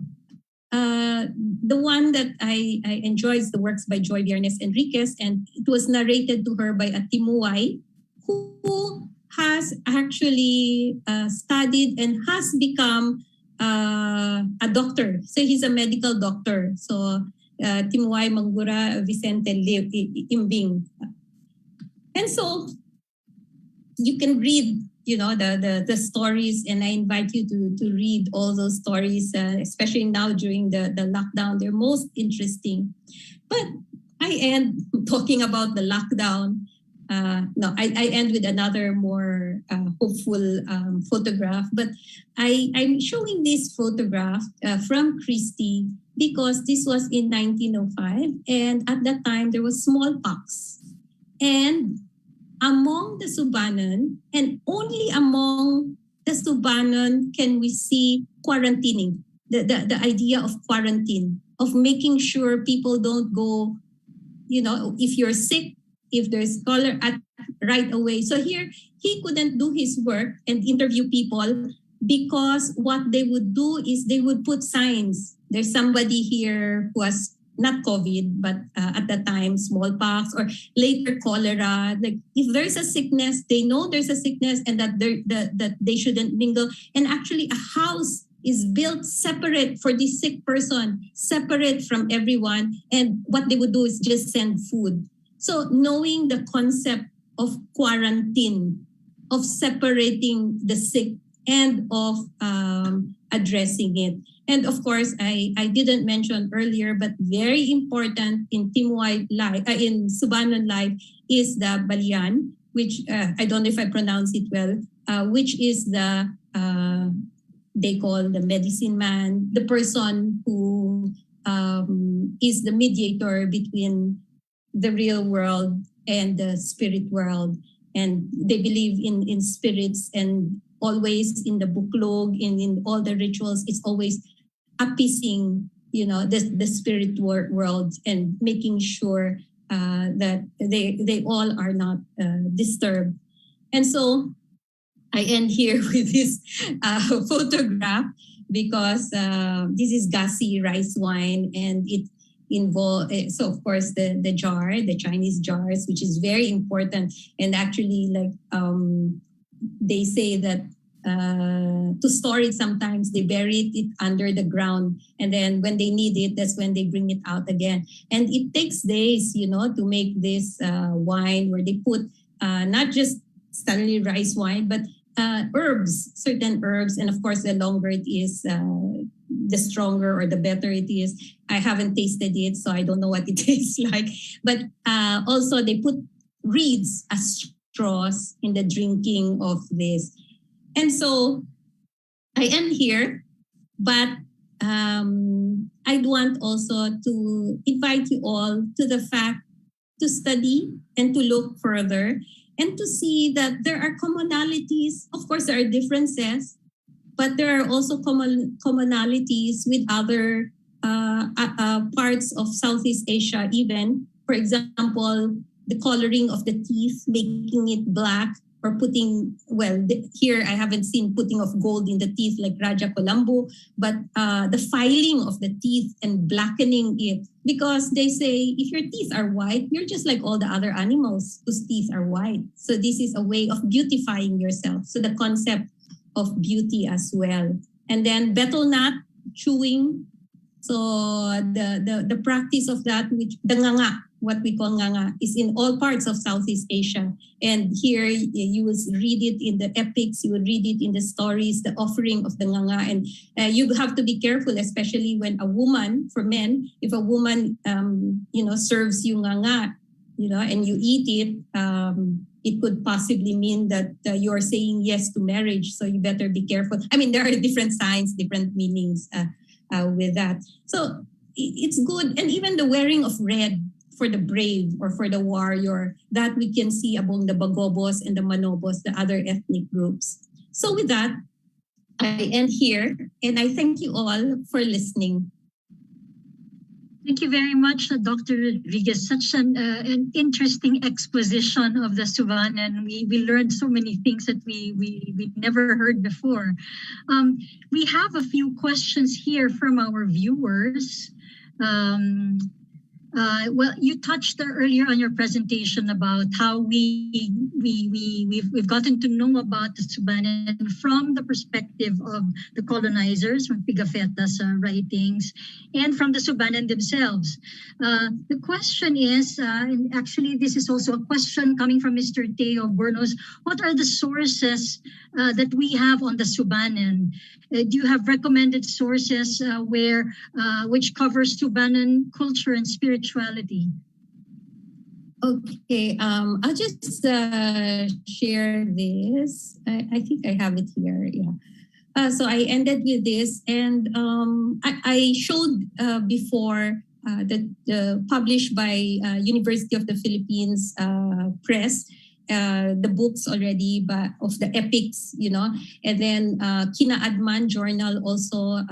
the one that I enjoy is the works by Joy Viernes Enriquez, and it was narrated to her by a Timuay who has actually studied and has become a doctor. So he's a medical doctor. So Timuay Mangura Vicente Imbing. And so you can read the stories, and I invite you to read all those stories, especially now during the lockdown. They're most interesting. But I end talking about the lockdown. I end with another more hopeful photograph. But I'm showing this photograph from Christie because this was in 1905, and at that time there was smallpox. And among the Subanen, and only among the Subanen can we see quarantining, the idea of quarantine, of making sure people don't go, if you're sick, if there's cholera, right away. So here, he couldn't do his work and interview people because what they would do is they would put signs. There's somebody here who has not COVID, but at the time, smallpox or later cholera. Like if there's a sickness, they know there's a sickness and that they shouldn't mingle. And actually a house is built separate for the sick person, separate from everyone. And what they would do is just send food. So knowing the concept of quarantine, of separating the sick and of addressing it. And of course, I didn't mention earlier, but very important in Timuay life, in Subanen life, is the Balian, which I don't know if I pronounce it well, which is the they call the medicine man, the person who is the mediator between the real world and the spirit world. And they believe in spirits, and always in the buklog, in all the rituals, it's always appeasing, the spirit world and making sure that they all are not disturbed. And so I end here with this photograph because this is gasi rice wine, and it involved, so of course the jar, the Chinese jars, which is very important. And actually, like they say that to store it. Sometimes they bury it under the ground, and then when they need it, that's when they bring it out again. And it takes days, to make this wine, where they put not just Stanley rice wine, but herbs, certain herbs, and of course, the longer it is, the stronger or the better it is. I haven't tasted it, so I don't know what it tastes like. But also, they put reeds as straws in the drinking of this. And so I end here, but I'd want also to invite you all to the fact to study and to look further and to see that there are commonalities. Of course, there are differences, but there are also commonalities with other parts of Southeast Asia even. For example, the coloring of the teeth, making it black, or putting, here I haven't seen putting of gold in the teeth like Raja Colombo, but the filing of the teeth and blackening it, because they say if your teeth are white, you're just like all the other animals whose teeth are white. So this is a way of beautifying yourself. So the concept of beauty as well. And then betel nut chewing. So the practice of that, which the nganga, what we call nganga, is in all parts of Southeast Asia. And here you will read it in the epics, you will read it in the stories, the offering of the nganga. And you have to be careful, especially when a woman, for men, if a woman, serves you nganga, and you eat it, it could possibly mean that you're saying yes to marriage. So you better be careful. I mean, there are different signs, different meanings with that. So it's good. And even the wearing of red for the brave or for the warrior, that we can see among the Bagobos and the Manobos, the other ethnic groups. So with that, I end here, and I thank you all for listening. Thank you very much, Dr. Rodriguez. Such an interesting exposition of the Subanen. We learned so many things that we never heard before. We have a few questions here from our viewers. Well, you touched earlier on your presentation about how we've gotten to know about the Subanen from the perspective of the colonizers, from Pigafetta's writings, and from the Subanen themselves. The question is, and actually this is also a question coming from Mr. Teo Bornos, what are the sources that we have on the Subanen? Do you have recommended sources which covers Subanen culture and spirituality? Okay, I'll just share this. I think I have it here. Yeah. So I ended with this, and I showed before that published by University of the Philippines Press. The books already of the epics, and then Kina Adman Journal also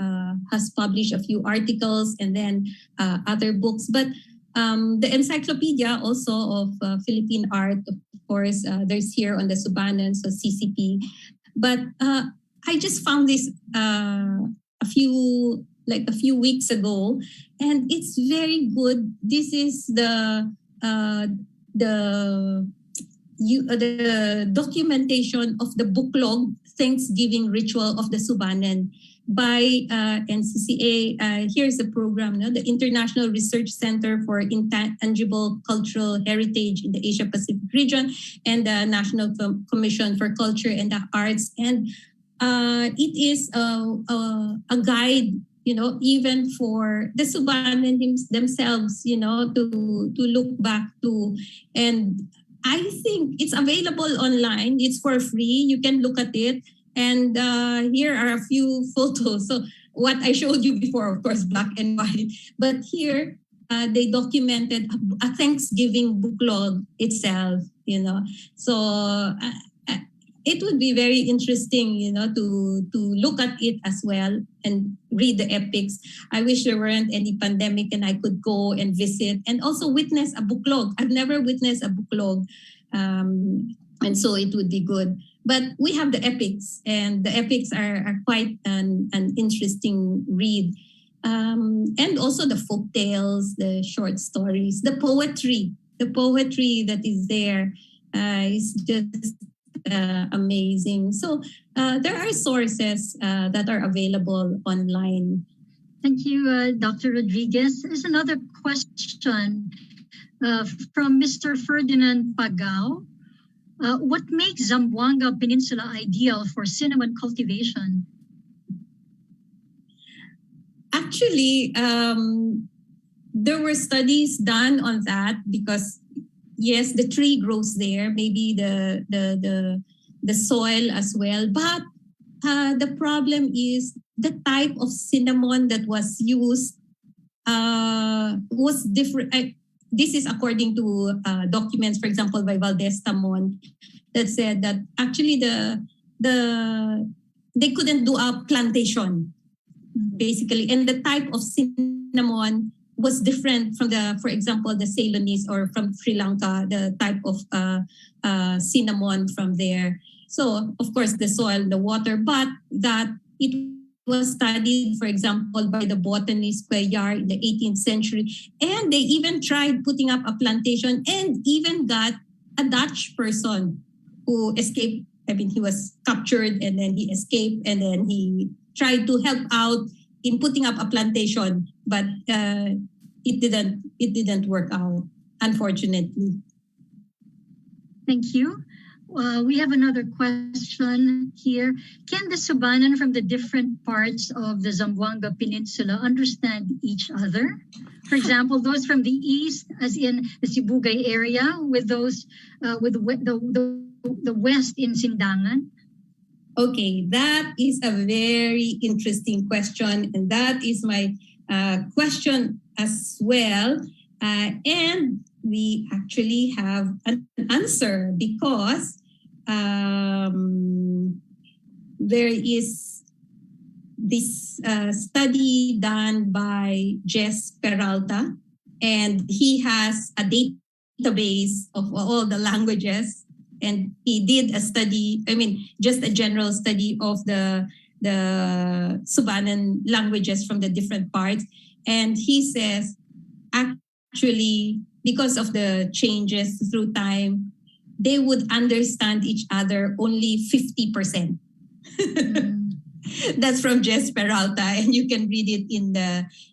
has published a few articles, and then other books. But the encyclopedia also of Philippine art, of course, there's here on the Subanen, so CCP. But I just found this a few weeks ago, and it's very good. This is the documentation of the Buklog Thanksgiving ritual of the Subanen by NCCA. Here's the program, the International Research Center for Intangible Cultural Heritage in the Asia Pacific region, and the National Commission for Culture and the Arts. And it is a guide, even for the Subanen themselves, to look back to. And I think it's available online. It's for free. You can look at it. And here are a few photos. So what I showed you before, of course, black and white. But here, they documented a Thanksgiving booklog itself, So it would be very interesting, to look at it as well and read the epics. I wish there weren't any pandemic and I could go and visit and also witness a booklog. I've never witnessed a booklog, and so it would be good. But we have the epics, and the epics are quite an interesting read. And also the folk tales, the short stories, the poetry that is there is just amazing. So there are sources that are available online. Thank you, Dr. Rodriguez. There's another question from Mr. Ferdinand Pagao. What makes Zamboanga Peninsula ideal for cinnamon cultivation? Actually, there were studies done on that because yes, the tree grows there, maybe the soil as well. But the problem is the type of cinnamon that was used was different. This is according to documents, for example, by Valdez Tamon, that said that actually they couldn't do a plantation, basically, and the type of cinnamon was different from for example, the Ceylonese or from Sri Lanka, the type of cinnamon from there. So, of course, the soil, the water, but that it was studied, for example, by the botanist Cuellar in the 18th century. And they even tried putting up a plantation and even got a Dutch person who escaped. I mean, he was captured and then he escaped and then he tried to help out in putting up a plantation, but it didn't work out, unfortunately. Thank you. We have another question here. Can the Subanen from the different parts of the Zamboanga Peninsula understand each other? For example, those from the east, as in the Sibugay area, with those with the west in Sindangan? Okay, that is a very interesting question, and that is my question as well. And we actually have an answer because there is this study done by Jess Peralta, and he has a database of all the languages. And he did a study, just a general study of the Subanen languages from the different parts. And he says, actually, because of the changes through time, they would understand each other only 50%. That's from Jess Peralta, and you can read it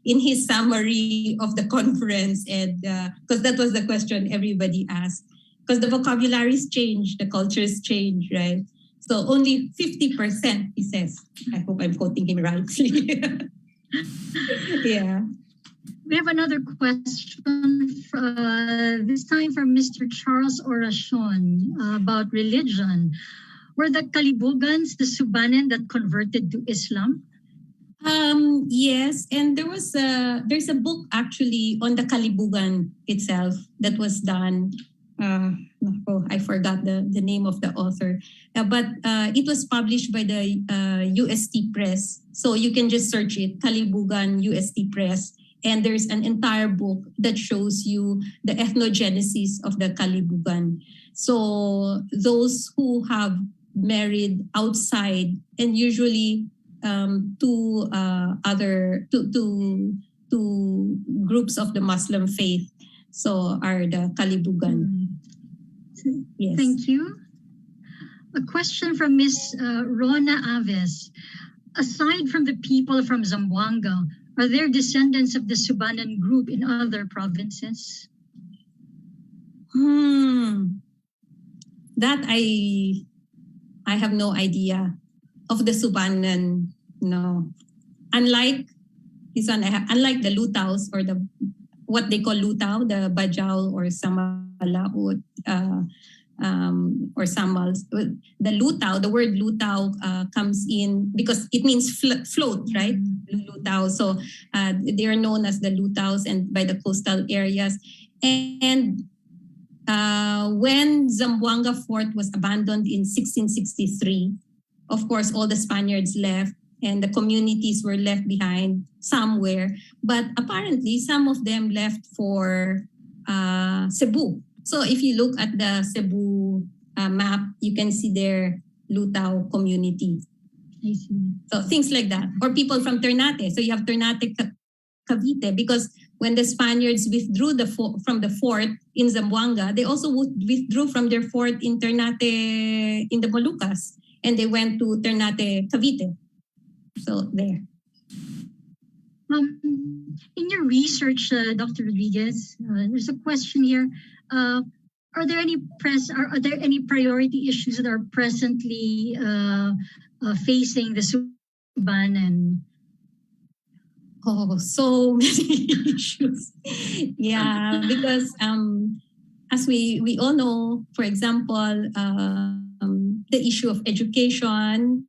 in his summary of the conference. And because that was the question everybody asked. Because the vocabularies change, the cultures change, right? So only 50%, he says. I hope I'm quoting him rightly. Yeah. We have another question, this time from Mr. Charles Oracion about religion. Were the Kalibugans the Subanen that converted to Islam? Yes, and there's a book actually on the Kalibugan itself that was done. I forgot the name of the author, but it was published by the UST Press. So you can just search it, Kalibugan UST Press, and there's an entire book that shows you the ethnogenesis of the Kalibugan. So those who have married outside, and usually to groups of the Muslim faith, so are the Kalibugan. Yes. Thank you. A question from Ms. Rona Aves. Aside from the people from Zamboanga, are there descendants of the Subanen group in other provinces? That I have no idea of the Subanen. No, unlike the Lutaos or what they call Lutao, the Bajau or Samalaut or Samals. The Lutao, the word Lutao comes in because it means float, right? Lutao. So they are known as the Lutaos and by the coastal areas. And when Zamboanga Fort was abandoned in 1663, of course, all the Spaniards left and the communities were left behind somewhere. But apparently, some of them left for Cebu. So if you look at the Cebu map, you can see their Lutao community. I see. So things like that. Or people from Ternate. So you have Ternate, Cavite, because when the Spaniards withdrew from the fort in Zamboanga, they also withdrew from their fort in Ternate in the Moluccas, and they went to Ternate, Cavite. So there. In your research, Dr. Rodriguez, there's a question here. Are there any priority issues that are presently facing the Subanen? Oh, so many issues. Yeah, because as we all know, for example, the issue of education,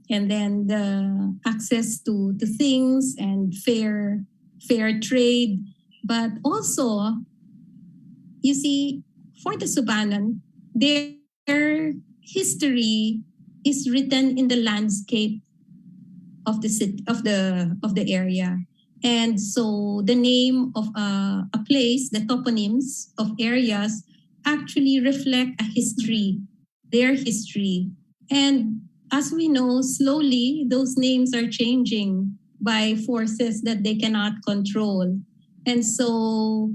and then the access to things and fair trade, but also, you see, for the Subanen, their history is written in the landscape of the city, of the area. And so the name of a place, the toponyms of areas actually reflect a history, their history. And as we know, slowly those names are changing by forces that they cannot control. And so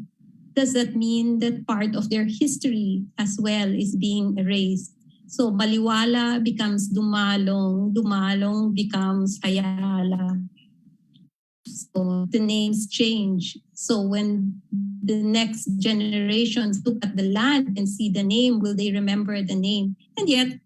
does that mean that part of their history as well is being erased? So Baliwala becomes Dumalong, Dumalong becomes Ayala. So the names change. So when the next generations look at the land and see the name, will they remember the name? And yet,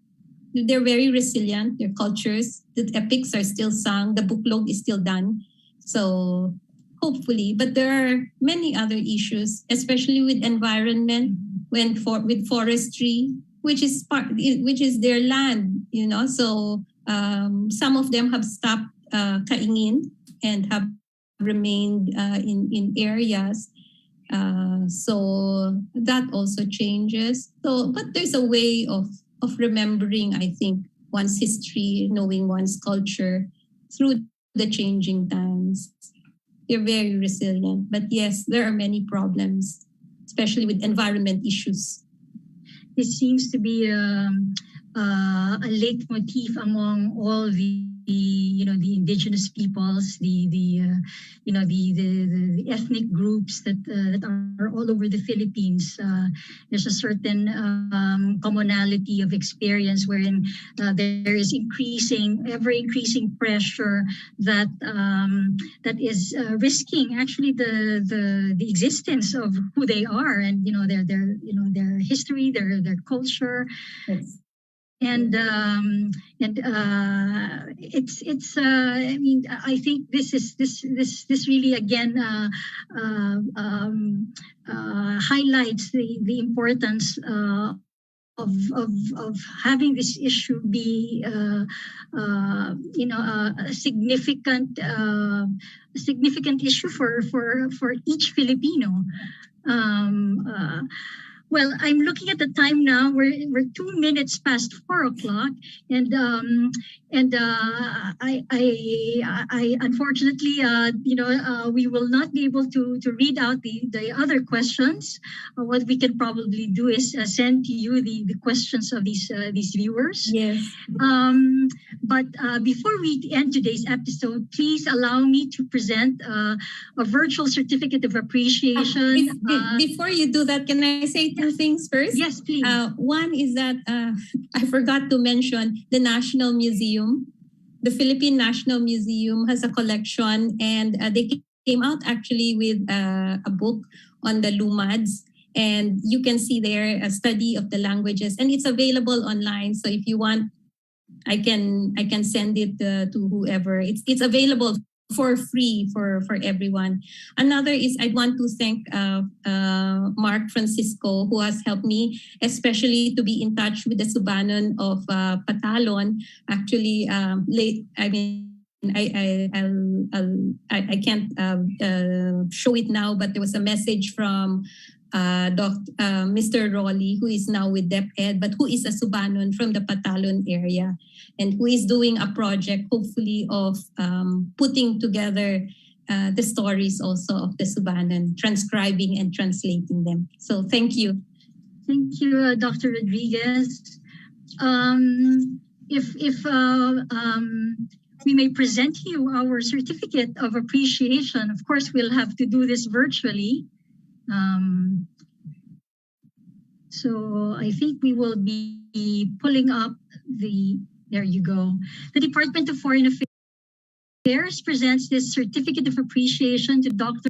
they're very resilient, their cultures, the epics are still sung, the buklog is still done. So hopefully, but there are many other issues, especially with environment, with forestry, which is their land, you know. So some of them have stopped kaingin and have remained in areas. So that also changes. So, but there's a way of remembering, I think, one's history, knowing one's culture through the changing times. They're very resilient. But yes, there are many problems, especially with environment issues. This seems to be a leitmotif among all the indigenous peoples, the ethnic groups that are all over the Philippines. There's a certain commonality of experience wherein there is ever increasing pressure that is risking actually the existence of who they are, and their history, their culture. Yes. And it's I mean, I think this really again highlights the importance of having this issue be a significant issue for each Filipino. Well, I'm looking at the time now. We're 2 minutes past 4:00, and I unfortunately we will not be able to read out the other questions. What we can probably do is send to you the questions of these viewers. Yes. But before we end today's episode, please allow me to present a virtual certificate of appreciation. Before you do that, can I say two things first? Yes, please. One is that I forgot to mention the National Museum. The Philippine National Museum has a collection, and they came out actually with a book on the Lumads. And you can see there a study of the languages, and it's available online. So if you want, I can send it to whoever. It's available for free for everyone. Another is I want to thank Mark Francisco, who has helped me, especially to be in touch with the Subanen of Patalon. Actually, I can't show it now, but there was a message from Mr. Rolly, who is now with DepEd, but who is a Subanen from the Patalon area, and who is doing a project, hopefully, of putting together the stories also of the Subanen, transcribing and translating them. So thank you. Thank you, Dr. Rodriguez. we may present to you our certificate of appreciation. Of course, we'll have to do this virtually. So I think we will be pulling up there you go. The Department of Foreign Affairs presents this certificate of appreciation to Dr.